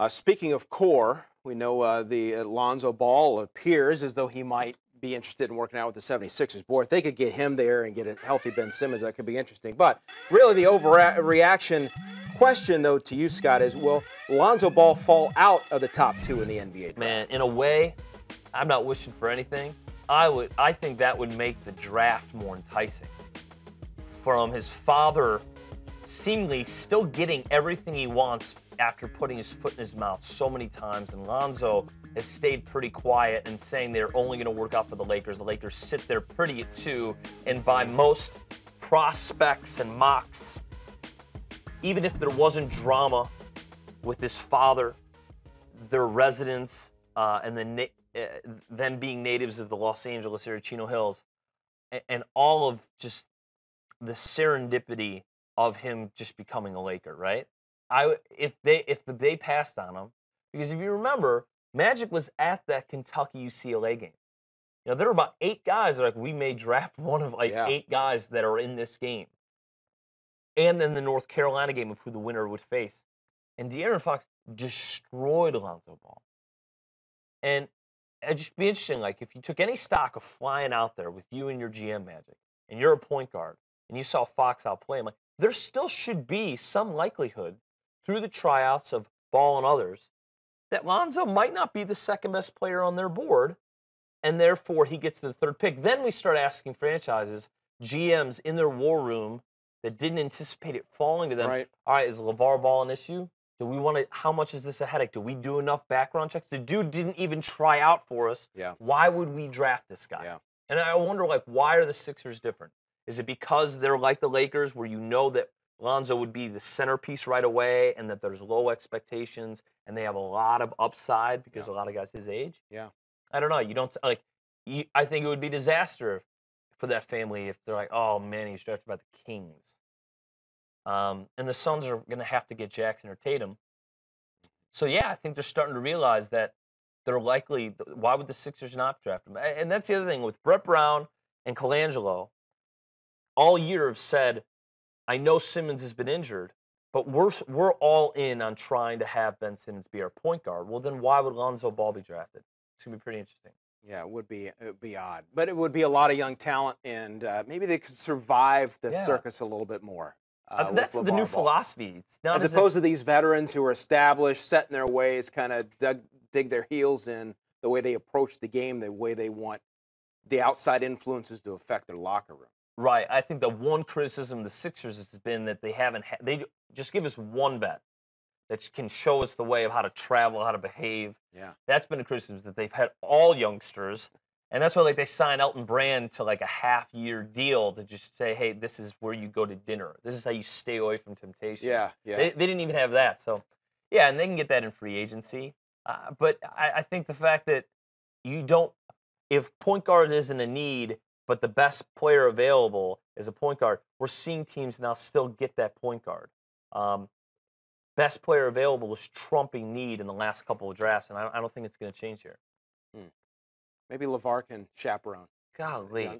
Speaking of core, we know the Lonzo Ball appears as though he might be interested in working out with the 76ers. Boy, if they could get him there and get a healthy Ben Simmons, that could be interesting. But really the overreaction question, though, to you, Scott, is will Lonzo Ball fall out of the top two in the NBA draft? Man, in a way, I'm not wishing for anything. I think that would make the draft more enticing. From his father seemingly still getting everything he wants after putting his foot in his mouth so many times, and Lonzo has stayed pretty quiet and saying they're only going to work out for the Lakers. The Lakers sit there pretty at 2, and by most prospects and mocks, even if there wasn't drama with his father, their residents, and them being natives of the Los Angeles area, Chino Hills, and all of just the serendipity of him just becoming a Laker, right? If they passed on him, because if you remember, Magic was at that Kentucky UCLA game. You know, there were about 8 guys that are like, we may draft one of 8 guys that are in this game. And then the North Carolina game of who the winner would face. And De'Aaron Fox destroyed Lonzo Ball. And it'd just be interesting, like, if you took any stock of flying out there with you and your GM Magic, and you're a point guard, and you saw Fox outplay him, like, there still should be some likelihood through the tryouts of Ball and others that Lonzo might not be the second best player on their board, and therefore he gets to the 3rd pick. Then we start asking franchises, GMs in their war room that didn't anticipate it falling to them. Right. All right, is LeVar Ball an issue? Do we want to? How much is this a headache? Do we do enough background checks? The dude didn't even try out for us. Yeah. Why would we draft this guy? Yeah. And I wonder, like, why are the Sixers different? Is it because they're like the Lakers, where you know that Lonzo would be the centerpiece right away, and that there's low expectations, and they have a lot of upside because a lot of guys his age? Yeah. I don't know. You don't like. I think it would be disaster for that family if they're like, oh man, he's drafted by the Kings. And the Suns are going to have to get Jackson or Tatum. So, yeah, I think they're starting to realize that they're likely – why would the Sixers not draft him? And that's the other thing. With Brett Brown and Colangelo, all year have said, I know Simmons has been injured, but we're all in on trying to have Ben Simmons be our point guard. Well, then why would Lonzo Ball be drafted? It's going to be pretty interesting. Yeah, it would be odd. But it would be a lot of young talent, and maybe they could survive the circus a little bit more. That's the new philosophy. It's not as opposed to these veterans who are established, set in their ways, kind of dig their heels in the way they approach the game, the way they want the outside influences to affect their locker room. Right. I think the one criticism of the Sixers has been that they haven't. They just give us one vet that can show us the way of how to travel, how to behave. Yeah. That's been a criticism, that they've had all youngsters. And that's why, like, they signed Elton Brand to, like, a half-year deal to just say, hey, this is where you go to dinner. This is how you stay away from temptation. Yeah. They didn't even have that. So, yeah, and they can get that in free agency. But I think the fact that you don't – if point guard isn't a need, but the best player available is a point guard, we're seeing teams now still get that point guard. Best player available is trumping need in the last couple of drafts, and I don't think it's going to change here. Maybe LeVar can chaperone. Golly.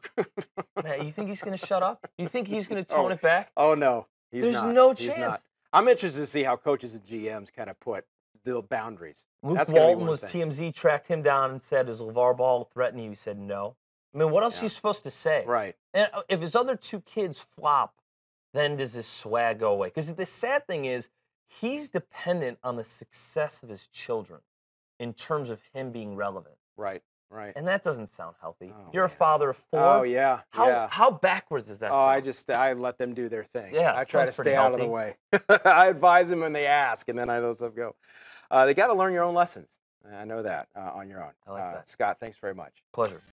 Man, you think he's going to shut up? You think he's going to tone it back? Oh, no. There's no chance. Not. I'm interested to see how coaches and GMs kind of put the boundaries. Luke Walton was TMZ, tracked him down and said, is LeVar Ball threatening you? He said no. I mean, what else are you supposed to say? Right. And if his other 2 kids flop, then does his swag go away? Because the sad thing is, he's dependent on the success of his children in terms of him being relevant. Right. Right. And that doesn't sound healthy. Oh, You're a father of 4. Oh, yeah. How backwards does that sound? I let them do their thing. Yeah, I try to stay out of the way. I advise them when they ask, and then I let them go. They got to learn your own lessons. I know that on your own. I like that. Scott, thanks very much. Pleasure.